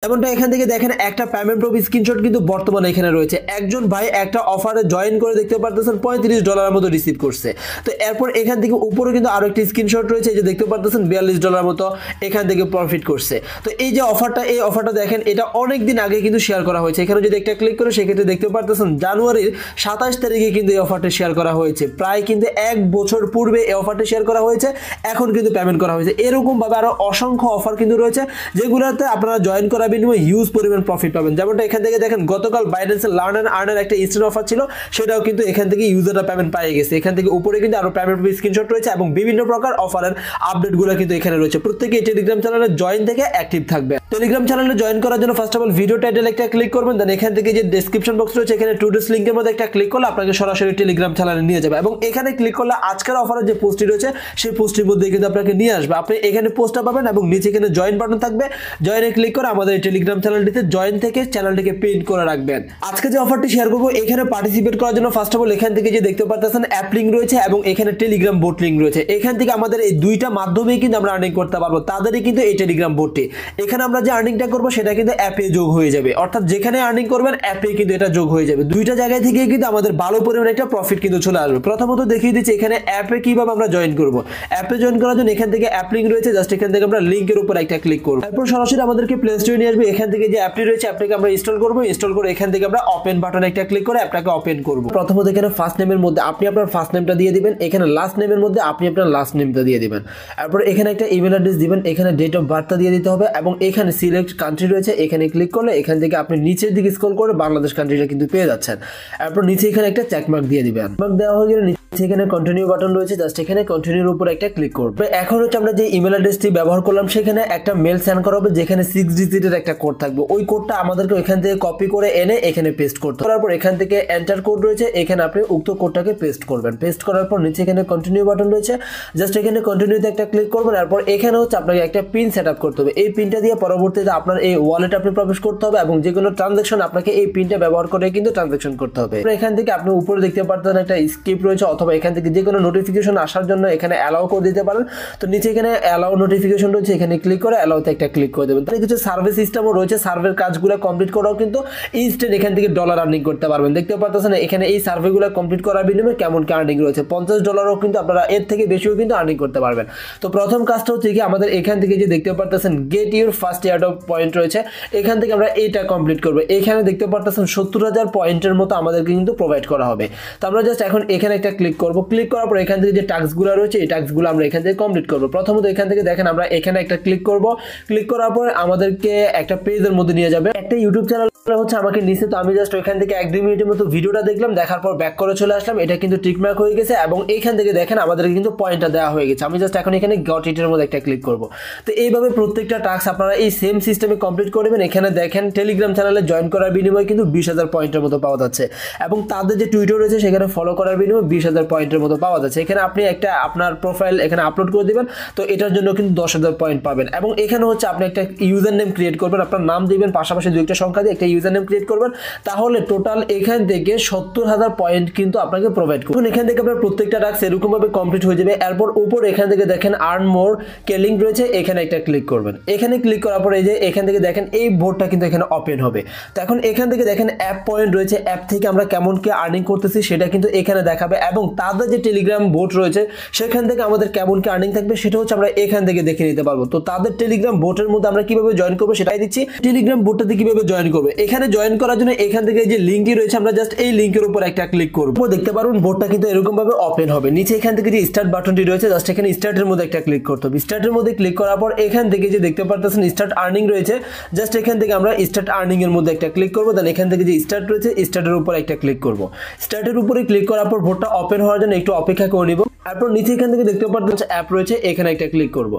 যেমনটা এখান থেকে দেখেন একটা পেমেন্ট প্রুফ স্ক্রিনশট কিন্তু বর্তমানে এখানে রয়েছে। একজন ভাই একটা অফারে জয়েন করে দেখতে পারতেছেন $35 মতো রিসিভ করছে। তো এরপর এখান থেকে উপরে কিন্তু আরো একটি স্ক্রিনশট রয়েছে, এই যে দেখতে পারতেছেন $42 মতো এখান থেকে প্রফিট করছে। তো এই যে অফারটা, এই অফারটা দেখেন এটা অনেক দিন আগে কিন্তু শেয়ার করা হয়েছে। এখানে যদি একটা ক্লিক করে সেক্ষেত্রে দেখতে পারতেছেন জানুয়ারির 27 তারিখে কিন্তু এই অফারটা শেয়ার করা হয়েছে। প্রায় কিন্তু 1 বছর পূর্বে এই অফারটা শেয়ার করা হয়েছে, এখন কিন্তু পেমেন্ট করা হয়েছে। এরকম ভাবে আরো অসংখ্য অফার কিন্তু রয়েছে যেগুলোতে আপনারা জয়েন করার বিনিময়ে হিউজ পরিমাণ প্রফিট পাবেন। যেমনটা এখান থেকে দেখেন গতকাল বাইন্যান্সের লার্ন এন্ড আর্নের একটা ইনস্ট্যান্ট অফার ছিল, সেটাও কিন্তু এখান থেকে ইউজাররা পেমেন্ট পেয়ে গেছে। এখান থেকে উপরে কিন্তু আরো পেমেন্ট স্ক্রিনশট রয়েছে এবং বিভিন্ন প্রকার অফারের আপডেটগুলো কিন্তু এখানে রয়েছে। প্রত্যেকেই টেলিগ্রাম চ্যানেলে জয়েন থেকে অ্যাক্টিভ থাকবে। টেলিগ্রাম চ্যানেলে জয়েন করার জন্য ফার্স্ট অফ অল ভিডিও টাইটেলে একটা ক্লিক করবেন, দেন এখান থেকে যে ডেসক্রিপশন বক্স রয়েছে এখানে টুডেস লিংকের মধ্যে একটা ক্লিক করলে আপনাকে সরাসরি টেলিগ্রাম চ্যানেলে নিয়ে যাবে এবং এখানে ক্লিক করলে আজকের অফারের যে পোস্টটি রয়েছে সেই পোস্টের মধ্যে কিন্তু আপনাকে নিয়ে আসবে। আপনি এখানে পোস্টটা পাবেন এবং নিচে এখানে জয়েন বাটন থাকবে, জয়েনে ক্লিক করে আমাদের এই টেলিগ্রাম চ্যানেলটিতে জয়েন থেকে চ্যানেলটিকে পেইন্ট করে রাখবেন। আজকে যে অফারটি শেয়ার করব এখানে পার্টিসিপেট করার জন্য ফার্স্ট অফ অল এখান থেকে যে দেখতে পারতেছেন অ্যাপ লিংক রয়েছে এবং এখানে টেলিগ্রাম বোট লিংক রয়েছে। এখান থেকে আমাদের এই দুইটা মাধ্যমেই কিন্তু আমরা আর্নিং করতে পারবো। তাদেরই কিন্তু এই টেলিগ্রাম বোটটি, এখানে আমরা যে আর্নিংটা করব সেটা কিন্তু অ্যাপে যোগ হয়ে যাবে, অর্থাৎ যেখানে আর্নিং করবেন অ্যাপে কিন্তু এটা যোগ হয়ে যাবে। দুইটা জায়গায় থেকে কিন্তু আমাদের ভালো পরিমাণে একটা প্রফিট কিন্তু চলে আসবে। প্রথমত দেখিয়ে দিচ্ছি এখানে অ্যাপে কিভাবে আমরা জয়েন করব। অ্যাপে জয়েন করার জন্য এখান থেকে অ্যাপ লিংক রয়েছে, জাস্ট এখান থেকে আমরা লিংকের উপর একটা ক্লিক করব। তারপর সরাসরি আমাদেরকে প্লে স্টোরে নিয়ে আসবে। এখান থেকে যে অ্যাপটি রয়েছে অ্যাপটাকে আমরা ইনস্টল করব। ইনস্টল করে এখান থেকে আমরা ওপেন বাটনে একটা ক্লিক করে অ্যাপটাকে ওপেন করব। প্রথমত এখানে ফার্স্ট নেমের মধ্যে আপনি আপনার ফার্স্ট নেমটা দিয়ে দিবেন, এখানে লাস্ট নেমের মধ্যে আপনি আপনার লাস্ট নেমটা দিয়ে দিবেন। তারপর এখানে একটা ইমেল অ্যাড্রেস দিবেন, এখানে ডেট অফ বার্থটা দিয়ে দিতে হবে এবং এখানে সিলেক্ট কান্ট্রি রয়েছে, এখানে ক্লিক করলে এখান থেকে আপনি নিচের দিকে স্ক্রল করে বাংলাদেশ কান্ট্রিটা কিন্তু পেয়ে যাচ্ছেন। তারপর নিচে এখানে একটা চেকমার্ক দিয়ে দিবেন। মার্ক দেওয়া হয়ে গেলে নিচে এখানে কন্টিনিউ বাটন রয়েছে, জাস্ট এখানে কন্টিনিউর উপর একটা ক্লিক করব। এখন হচ্ছে আমরা যে ইমেল অ্যাড্রেসটি ব্যবহার করলাম সেখানে একটা মেল সেন্ড করা হবে যেখানে 6 ডিজিটের একটা কোড থাকবে। ওই কোডটা আমাদেরকে এখান থেকে কপি করে এনে এখানে পেস্ট করতে হবে। তারপর এখান থেকে এন্টার কোড রয়েছে, এখানে আপনি উক্ত কোডটাকে পেস্ট করবেন। পেস্ট করার পর নিচে এখানে কন্টিনিউ বাটন রয়েছে, জাস্ট এখানে কন্টিনিউতে একটা ক্লিক করবেন। তারপর এখানে হচ্ছে আপনাকে একটা পিন সেটআপ করতে হবে। এই পিনটা দিয়ে পরবর্তীতে আপনার এই ওয়ালেটে আপনি প্রবেশ করতে হবে এবং যে কোনো ট্রানজাকশন আপনাকে এই পিনটা ব্যবহার করে কিন্তু ট্রানজাকশন করতে হবে। এখান থেকে আপনি উপরে দেখতে পাচ্ছেন একটা স্কিপ রয়েছে, অথবা এখান থেকে যে কোনো নোটিফিকেশন আসার জন্য এখানে অ্যালাউ করে দিতে পারেন। তো নিচে এখানে অ্যালাউ নোটিফিকেশন রয়েছে, এখানে ক্লিক করে অ্যালাউতে একটা ক্লিক করে দেবেন। তাহলে কিছু সার্ভিস সিস্টেমও রয়েছে, সার্ভের কাজগুলো কমপ্লিট করাও কিন্তু ইনস্ট্যান্ট এখান থেকে ডলার আর্নিং করতে পারবেন। দেখতে পাচ্ছেন এখানে এই সার্ভেগুলো কমপ্লিট করার বিনিময়ে কেমন কি আর্নিং রয়েছে, $50 কিন্তু আপনারা এর থেকে বেশিও কিন্তু আর্নিং করতে পারবেন। তো প্রথম কাজটা হচ্ছে কি আমাদের এখান থেকে যে দেখতে পাচ্ছেন get your first airdrop point রয়েছে, এখান থেকে আমরা এইটা কমপ্লিট করব। এখানে দেখতে পাচ্ছেন 70,000 পয়েন্টের মতো আমাদেরকে কিন্তু প্রোভাইড করা হবে। তো আমরা জাস্ট এখন এখানে একটা ক্লিক করব। ক্লিক করার পর এখান থেকে যে টাস্কগুলো রয়েছে এই টাস্কগুলো আমরা এখান থেকে কমপ্লিট করব। প্রথমত এখান থেকে দেখেন আমরা এখানে একটা ক্লিক করব। ক্লিক করার পর আমাদেরকে একটা পেজের মধ্যে নিয়ে যাবে। একটা ইউটিউব চ্যানেল হচ্ছে আমাকে নিচে, তো আমি জাস্ট ওইখান থেকে 1-2 মিনিটের মতো ভিডিওটা দেখলাম, দেখার পর ব্যাক করে চলে আসলাম। এটা কিন্তু টিকমার্ক হয়ে গেছে এবং এইখান থেকে দেখেন আমাদেরকে কিন্তু পয়েন্টটা দেওয়া হয়ে গেছে। আমি জাস্ট এখন এখানে গট ইটের মধ্যে একটা ক্লিক করব। তো এইভাবে প্রত্যেকটা টাস্ক আপনারা এই সেম সিস্টেমে কমপ্লিট করবেন। এখানে দেখেন টেলিগ্রাম চ্যানেলে জয়েন করার বিনিময়ে কিন্তু 20,000 পয়েন্টের মতো পাওয়া যাচ্ছে এবং তাদের যে টুইটার রয়েছে সেখানে ফলো করার বিনিময়ে 20,000 পয়েন্টের মতো পাওয়া যাচ্ছে। এখানে আপনি একটা আপনার প্রোফাইল এখানে আপলোড করে দিবেন, তো এটার জন্য কিন্তু 10,000 পয়েন্ট পাবেন। এবং এখানে হচ্ছে আপনি একটা ইউজার নেম ক্রিয়েট করবেন, আপনার নাম দিবেন, পাশাপাশি 2টা সংখ্যা দিয়ে একটা ইউজার নেম ক্রিয়েট করবেন, তাহলে টোটাল এখান থেকে 70,000 পয়েন্ট কিন্তু আপনাকে প্রোভাইড করবে। এখান থেকে আপনার প্রত্যেকটা টাস্ক এরকম ভাবে কমপ্লিট হয়ে যাবে। এরপর উপর এখান থেকে দেখেন আর্ন মোর কে লিংক রয়েছে, এখানে একটা ক্লিক করবেন। এখানে ক্লিক করার পর এই যে এখান থেকে দেখেন এই বোর্ডটা কিন্তু এখানে ওপেন হবে। তো এখন এখান থেকে দেখেন অ্যাপ পয়েন্ট রয়েছে, অ্যাপ থেকে আমরা কেমন কি আর্নিং করতেছি সেটা কিন্তু এখানে দেখাবে এবং তাদের যে টেলিগ্রাম বোট রয়েছে সেখান থেকে আমাদের কেমন কি আর্নিং থাকবে সেটা হচ্ছে আমরা এখান থেকে দেখে নিতে পারবো। তো তাদের টেলিগ্রাম বোটের মধ্যে আমরা কিভাবে জয়েন করবো সেটাই দিচ্ছি। টেলিগ্রাম বোটটাতে কিভাবে জয়েন করবে, এখানে জয়েন করার জন্য এখান থেকে যে লিঙ্কটি রয়েছে আমরা জাস্ট এই লিঙ্কের উপর একটা ক্লিক করবো। দেখতে পারবেন বোটটা কিন্তু এরকম ভাবে ওপেন হবে। নিচে এখান থেকে যে স্টার্ট বাটনটি রয়েছে জাস্ট এখানে স্টার্টের মধ্যে একটা ক্লিক করতে হবে। স্টার্টের মধ্যে ক্লিক করার পর এখান থেকে যে দেখতে পারতেছেন স্টার্ট আর্নিং রয়েছে, জাস্ট এখান থেকে আমরা স্টার্ট আর্নিং এর মধ্যে একটা ক্লিক করবো। দেন এখান থেকে যে স্টার্ট রয়েছে স্টার্টের উপর একটা ক্লিক করবো। স্টার্টের উপরে ক্লিক করার পর বোটটা ওপেন হওয়ার জন্য একটু অপেক্ষা করে নিব। তারপর নিচে এখান থেকে দেখতে পাচ্ছেন অ্যাপ রয়েছে, এখানে একটা ক্লিক করব।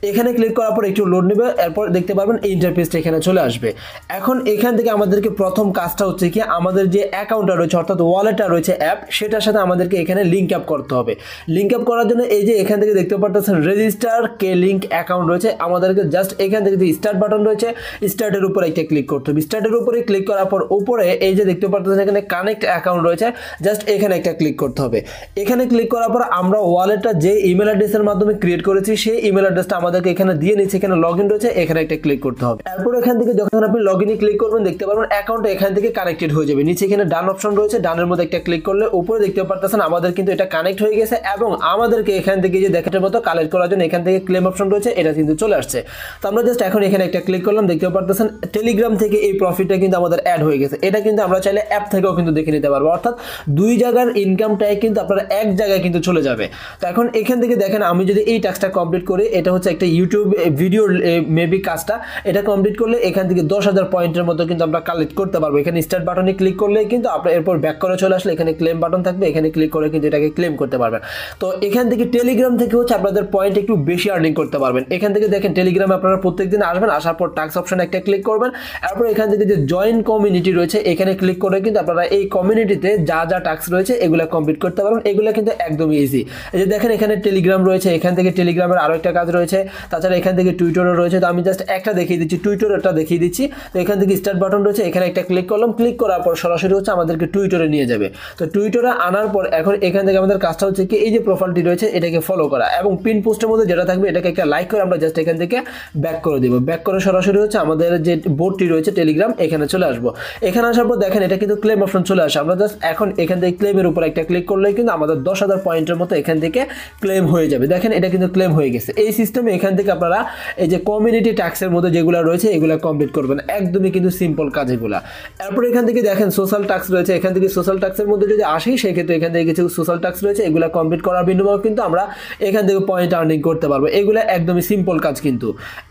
এখানে ক্লিক করার পর একটু লোড নেবে, এরপর দেখতে পারবেন এই ইন্টারফেসটা এখানে চলে আসবে। এখন এখান থেকে আমাদেরকে প্রথম কাজটা হচ্ছে কি আমাদের যে অ্যাকাউন্টটা রয়েছে অর্থাৎ ওয়ালেটটা রয়েছে অ্যাপ, সেটার সাথে আমাদেরকে এখানে লিঙ্ক আপ করতে হবে। লিঙ্ক আপ করার জন্য এই যে এখান থেকে দেখতে পাচ্ছেন রেজিস্টার কে লিঙ্ক অ্যাকাউন্ট রয়েছে, আমাদেরকে জাস্ট এখান থেকে যে স্টার্ট বাটন রয়েছে স্টার্টের উপর একটা ক্লিক করতে হবে। স্টার্টের উপরে ক্লিক করার পর উপরে এই যে দেখতে পাচ্ছেন এখানে কানেক্ট অ্যাকাউন্ট রয়েছে, জাস্ট এখানে একটা ক্লিক করতে হবে। এখানে ক্লিক করার পর আমরা ওয়ালেটটা যে ইমেল অ্যাড্রেসের মাধ্যমে ক্রিয়েট করেছি সেই ইমেল অ্যাড্রেসটা আমাদেরকে এখানে দিয়ে নিচ্ছে, এখানে লগইন রয়েছে, এখানে একটা ক্লিক করতে হবে। এরপর এখান থেকে যখন আপনি লগইনে ক্লিক করবেন দেখতে পারবেন অ্যাকাউন্ট এখান থেকে কানেক্টেড হয়ে যাবে। নিচে এখানে ডান অপশন রয়েছে, ডানের মধ্যে একটা ক্লিক করলে উপরে দেখতে পারতেছেন আমাদের কিন্তু এটা কানেক্ট হয়ে গেছে এবং আমাদেরকে এখান থেকে যে দেখার মতো কালেক্ট করার জন্য এখান থেকে ক্লেম অপশন রয়েছে, এটা কিন্তু চলে আসছে। তো আমরা জাস্ট এখন এখানে একটা ক্লিক করলাম, দেখতে পারতেছেন টেলিগ্রাম থেকে এই প্রফিটটা কিন্তু আমাদের অ্যাড হয়ে গেছে। এটা কিন্তু আমরা চাইলে অ্যাপ থেকেও কিন্তু দেখে নিতে পারবো, অর্থাৎ দুই জায়গার ইনকামটাই কিন্তু আপনারা এক জায়গায় কিন্তু চলে যাবে। তো এখন এখান থেকে দেখেন আমি যদি এই টাস্কটা কমপ্লিট করি, এটা হচ্ছে একটা ইউটিউব ভিডিও মেবি কাজটা, এটা কমপ্লিট করলে এখান থেকে 10,000 পয়েন্টের মতো কিন্তু আমরা কালেক্ট করতে পারবো। এখানে স্টার্ট বাটনে ক্লিক করলে কিন্তু আপনার এরপর ব্যাক করে চলে আসলে এখানে ক্লেম বাটন থাকবে, এখানে ক্লিক করে কিন্তু এটাকে ক্লেম করতে পারবেন। তো এখান থেকে টেলিগ্রাম থেকে হচ্ছে আপনাদের পয়েন্ট একটু বেশি আর্নিং করতে পারবেন। এখান থেকে দেখেন টেলিগ্রামে আপনারা প্রত্যেকদিন আসবেন, আসার পর টাস্ক অপশনে একটা ক্লিক করবেন, এরপর এখান থেকে যে জয়েন কমিউনিটি রয়েছে এখানে ক্লিক করে কিন্তু আপনারা এই কমিউনিটিতে যা যা টাস্ক রয়েছে এগুলো কমপ্লিট করতে পারবেন। এগুলো কিন্তু একদমই ইজি। এই যে দেখেন এখানে টেলিগ্রাম রয়েছে, এখান থেকে টেলিগ্রামের আরো একটা কাজ রয়েছে, তাছাড়া এখান থেকে টুইটারও রয়েছে। তো আমি জাস্ট একটা দেখিয়ে দিচ্ছি, টুইটারটা দেখিয়ে দিচ্ছি। তো এখান থেকে স্টার্ট বাটন রয়েছে, এখানে একটা ক্লিক করলাম, ক্লিক করার পর সরাসরি হচ্ছে আমাদেরকে টুইটারে নিয়ে যাবে। তো টুইটারে আনার পর এখন এখান থেকে আমাদের কাজটা হচ্ছে কি এই যে প্রোফাইলটি রয়েছে এটাকে ফলো করা এবং পিন পোস্টের মধ্যে যেটা থাকবে এটাকে একটা লাইক করে আমরা জাস্ট এখান থেকে ব্যাক করে দিব। ব্যাক করে সরাসরি হচ্ছে আমাদের যে বোর্ডটি রয়েছে টেলিগ্রাম এখানে চলে আসবো। এখানে আসার পর দেখেন এটা কিন্তু ক্লেম অপশন চলে আসে। আমরা জাস্ট এখন এখান থেকে ক্লেমের উপর একটা ক্লিক করলেই কিন্তু আমাদের 10,000 পয়েন্টের মতো এখান থেকে ক্লেম হয়ে যাবে। দেখেন এটা কিন্তু ক্লেম হয়ে গেছে। এই সিস্টেমে এখান থেকে আপনারা এই যে কমিউনিটি ট্যাক্সের মধ্যে যেগুলো রয়েছে এগুলো কমপ্লিট করবেন, একদমই কিন্তু সিম্পল কাজ এগুলা। এরপর এখান থেকে দেখেন সোশ্যাল ট্যাক্স রয়েছে, এখান থেকে সোশ্যাল ট্যাক্সের মধ্যে যদি আসি সেক্ষেত্রে এখান থেকে কিছু সোশ্যাল ট্যাক্স রয়েছে, এগুলো কমপ্লিট করার বিনিময়ে কিন্তু আমরা এখান থেকে পয়েন্ট আর্নিং করতে পারবো। এগুলো একদমই সিম্পল কাজ কিন্তু।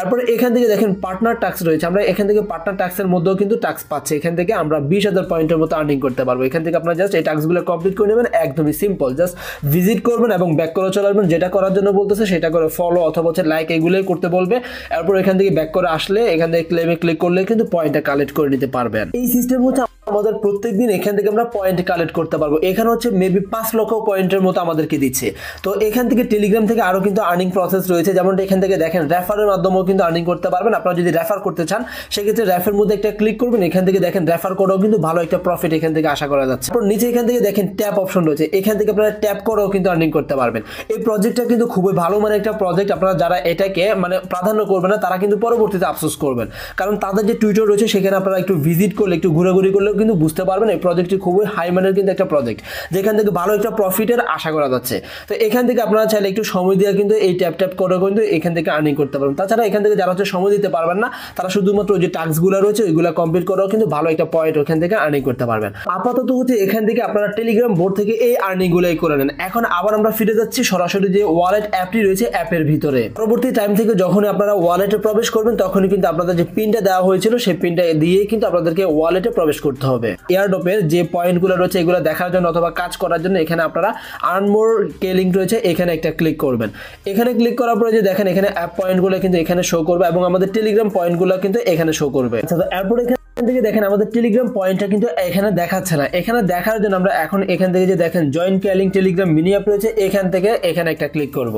এরপর এখান থেকে দেখেন পার্টনার ট্যাক্স রয়েছে, আমরা এখান থেকে পার্টনার ট্যাক্সের মধ্যেও কিন্তু ট্যাক্স পাচ্ছি, এখান থেকে আমরা 20,000 পয়েন্টের মতো আর্নিং করতে পারবো। এখান থেকে আপনারা জাস্ট এই ট্যাক্সগুলো কমপ্লিট করে নেবেন, একদমই সিম্পল। জাস্ট ভিজিট করবেন এবং ব্যাক করে চলে আসবেন, যেটা করার জন্য বলতেছে সেটা করে ফলো অথবা হচ্ছে লাইক এগুলোই করতে বলবে। এরপর এখান থেকে ব্যাক করে আসলে এখান থেকে ক্লেমে ক্লিক করলে কিন্তু পয়েন্টটা কালেক্ট করে নিতে পারবেন। এই সিস্টেম হচ্ছে আমাদের প্রত্যেকদিন এখান থেকে আমরা পয়েন্ট কালেক্ট করতে পারবো। এখানে হচ্ছে মেবি 5 লক্ষ পয়েন্টের মতো আমাদেরকে দিচ্ছে। তো এখান থেকে টেলিগ্রাম থেকে আরো কিন্তু আর্নিং প্রসেস রয়েছে, যেমন এখান থেকে দেখেন রেফারের মাধ্যমেও কিন্তু আর্নিং করতে পারবেন। আপনারা যদি রেফার করতে চান সেক্ষেত্রে রেফারের মধ্যে একটা ক্লিক করবেন, এখান থেকে দেখেন রেফার করেও কিন্তু ভালো একটা প্রফিট এখান থেকে আশা করা যাচ্ছে। তারপর নিচে এখান থেকে দেখেন ট্যাপ অপশন রয়েছে, এখান থেকে আপনারা ট্যাপ করেও কিন্তু আর্নিং করতে পারবেন। এই প্রজেক্টটা কিন্তু খুবই ভালো মানে একটা প্রজেক্ট। আপনারা যারা এটাকে মানে প্রাধান্য করবেন না তারা কিন্তু পরবর্তীতে আফসোস করবেন, কারণ তাদের যে টুইটার রয়েছে সেখানে আপনারা একটু ভিজিট করলে একটু ঘোরাঘুরি করলেও কিন্তু বুঝতে পারবেন এই প্রজেক্টটি খুবই হাই মানের কিন্তু একটা প্রজেক্ট, যেখান থেকে ভালো একটা প্রফিটের আশা করা যাচ্ছে। তো এখান থেকে আপনারা চাইলে একটু সময় দিয়ে কিন্তু এই ট্যাপ ট্যাপ করে কিন্তু এখান থেকে আর্নিং করতে পারবেন। তাছাড়া এখান থেকে যারা হচ্ছে সময় দিতে পারবেন না তারা শুধুমাত্র যে টাস্কগুলো রয়েছে ওইগুলো কমপ্লিট করেও কিন্তু ভালো একটা পয়েন্ট ওখান থেকে আর্নিং করতে পারবেন। আপাতত হচ্ছে এখান থেকে আপনারা টেলিগ্রাম বোর্ড থেকে এই আর্নিংগুলোই করে নেন। এখন আবার আমরা ফিরে যাচ্ছি সরাসরি যে ওয়ালেট অ্যাপটি রয়েছে অ্যাপের ভিতরে। পরবর্তী টাইম থেকে যখন আপনারা ওয়ালেটে প্রবেশ করবেন তখনই কিন্তু আপনাদের যে পিনটা দেওয়া হয়েছিল সেই পিনটা দিয়ে কিন্তু আপনাদেরকে ওয়ালেটে প্রবেশ করতে হবে। এয়ারড্রপের যে পয়েন্টগুলো রয়েছে এগুলো দেখার জন্য অথবা কাজ করার জন্য এখানে আপনারা আর্ন মোর কে লিঙ্ক রয়েছে এখানে একটা ক্লিক করবেন। এখানে ক্লিক করার পরে যে দেখেন এখানে অ্যাপ পয়েন্টগুলো কিন্তু এখানে শো করবে এবং আমাদের টেলিগ্রাম পয়েন্টগুলো কিন্তু এখানে শো করবে। আচ্ছা, তো এরপর এখান থেকে দেখেন আমাদের টেলিগ্রাম পয়েন্টটা কিন্তু এখানে দেখাচ্ছে না। এখানে দেখার জন্য আমরা এখন এখান থেকে যে দেখেন জয়েন কেয়ালিং টেলিগ্রাম মিনি অ্যাপ রয়েছে এখান থেকে এখানে একটা ক্লিক করব।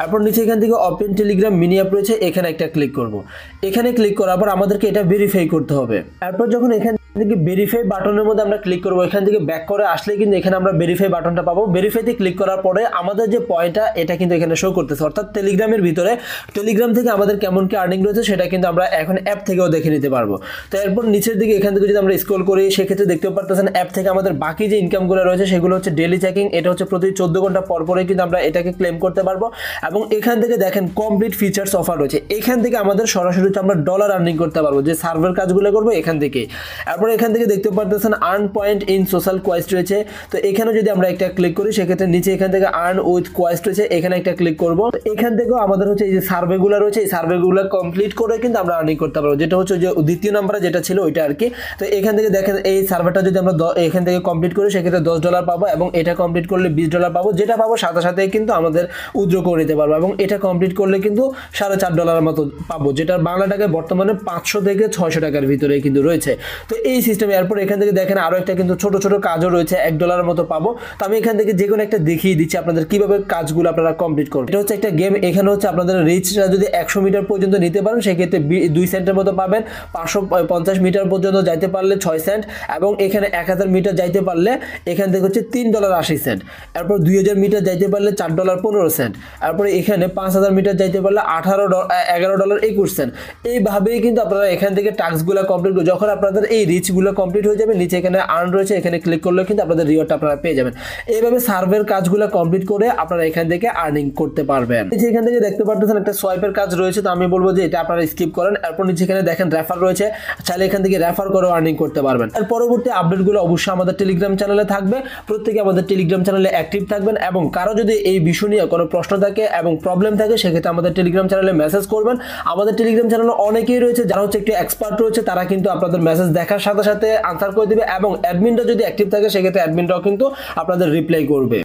এরপর নিচে এখান থেকে ওপেন টেলিগ্রাম মিনি অ্যাপ রয়েছে এখানে একটা ক্লিক করব। এখানে ক্লিক করার পর আমাদেরকে এটা ভেরিফাই করতে হবে। এরপর যখন এখান থেকে ভেরিফাই বাটনের মধ্যে আমরা ক্লিক করব, এখান থেকে ব্যাক করে আসলে কিন্তু এখানে আমরা ভেরিফাই বাটনটা পাবো। ভেরিফাইতে ক্লিক করার পরে আমাদের যে পয়েন্টটা এটা কিন্তু এখানে শো করতেছে, অর্থাৎ টেলিগ্রামের ভিতরে টেলিগ্রাম থেকে আমাদের কেমন কি আর্নিং রয়েছে সেটা কিন্তু আমরা এখন অ্যাপ থেকেও দেখে নিতে পারবো। তো এরপর নিচের দিকে এখান থেকে যদি আমরা স্ক্রল করি সেক্ষেত্রে দেখতে পারতেছেন অ্যাপ থেকে আমাদের বাকি যে ইনকামগুলো রয়েছে সেগুলো হচ্ছে ডেইলি চেকিং। এটা হচ্ছে প্রতি 14 ঘন্টা পর পরে কিন্তু আমরা এটাকে ক্লেম করতে পারবো এবং এখান থেকে দেখেন কমপ্লিট ফিচার্স অফার রয়েছে। এখান থেকে আমাদের সরাসরি আমরা ডলার আর্নিং করতে পারবো, যে সার্ভার কাজগুলো করবো এখান থেকে। এরপর এখান থেকে দেখতে পারতেছেন earn point in social Quest রয়েছে। তো এখানে যদি আমরা একটা ক্লিক করি সেক্ষেত্রে নিচে এখান থেকে আর্ন উইথ কোয়েস্ট রয়েছে এখানে একটা ক্লিক করব। এখান থেকেও আমাদের হচ্ছে এই যে সার্ভেগুলো রয়েছে এই সার্ভেগুলো কমপ্লিট করে কিন্তু আমরা আর্নিং করতে পারবো, যেটা হচ্ছে যে দ্বিতীয় নম্বরে যেটা ছিল ওইটা আর কি। তো এখান থেকে দেখেন এই সার্ভেটা যদি আমরা এখান থেকে কমপ্লিট করি সেক্ষেত্রে $10 পাবো এবং এটা কমপ্লিট করলে $20 পাবো, যেটা পাবো সাথে সাথে কিন্তু আমাদের উইথড্র করে নিতে পারবো এবং এটা কমপ্লিট করলে কিন্তু $4.5 মতো পাবো, যেটা বাংলা টাকায় বর্তমানে 500 থেকে 600 টাকার ভিতরে কিন্তু রয়েছে। তো এই সিস্টেমে। এরপর এখান থেকে দেখেন আরো একটা কিন্তু ছোট ছোট কাজও রয়েছে, $1 মতো পাবো। তো আমি এখান থেকে যে কোনো একটা দেখিয়ে দিচ্ছি আপনাদের কিভাবে কাজগুলো আপনারা কমপ্লিট করবেন। এটা হচ্ছে একটা গেম, এখানে হচ্ছে আপনাদের রিচটা যদি 100 মিটার পর্যন্ত নিতে পারেন সেক্ষেত্রে 2 সেন্টের মতো পাবেন, 550 মিটার পর্যন্ত যাইতে পারলে 6 সেন্ট, এবং এখানে 1000 মিটার যাইতে পারলে এখান থেকে হচ্ছে $3.80। এরপর 2000 মিটার যাইতে পারলে $4.15। এরপরে এখানে 5000 মিটার যাইতে পারলে $11.21। এইভাবেই কিন্তু আপনারা এখান থেকে টাস্কগুলো কমপ্লিট করে যখন আপনাদের এই রিচগুলো কমপ্লিট হয়ে যাবে, নিচে এখানে আর্ন রয়েছে, এখানে ক্লিক করলে কিন্তু আপনাদের রিওয়ার্ডটা আপনারা পেয়ে যাবেন। এইভাবে সার্ভের কাজগুলো কমপ্লিট করে আপনারা এখান থেকে আর্নিং করতে পারবেন। এখান থেকে দেখতে পাচ্ছেন একটা সোয়াইপের কাজ রয়েছে, তো আমি বলবো যে এটা আপনারা স্কিপ করেন। এরপর নিচে এখানে দেখেন রেফার রয়েছে, চাইলে এখান থেকে রেফার করে আর্নিং করতে পারবেন। এর পরবর্তী আপডেটগুলো অবশ্যই আমাদের টেলিগ্রাম চ্যানেলে থাকবে, প্রত্যেকে আমাদের টেলিগ্রাম চ্যানেলে অ্যাক্টিভ থাকবেন, এবং কারো যদি এই বিষয় নিয়ে কোনো প্রশ্ন থাকে এবং প্রবলেম থাকে সেক্ষেত্রে আমাদের টেলিগ্রাম চ্যানেলে মেসেজ করবেন। আমাদের টেলিগ্রাম চ্যানেলে অনেকেই রয়েছে যারা হচ্ছে একটু এক্সপার্ট রয়েছে, তারা কিন্তু আপনাদের মেসেজ দেখার সাথে সাথে আনসার করে দিবে, এবং অ্যাডমিনটা যদি অ্যাক্টিভ থাকে সেক্ষেত্রে অ্যাডমিনটাও কিন্তু আপনাদের রিপ্লাই করবে।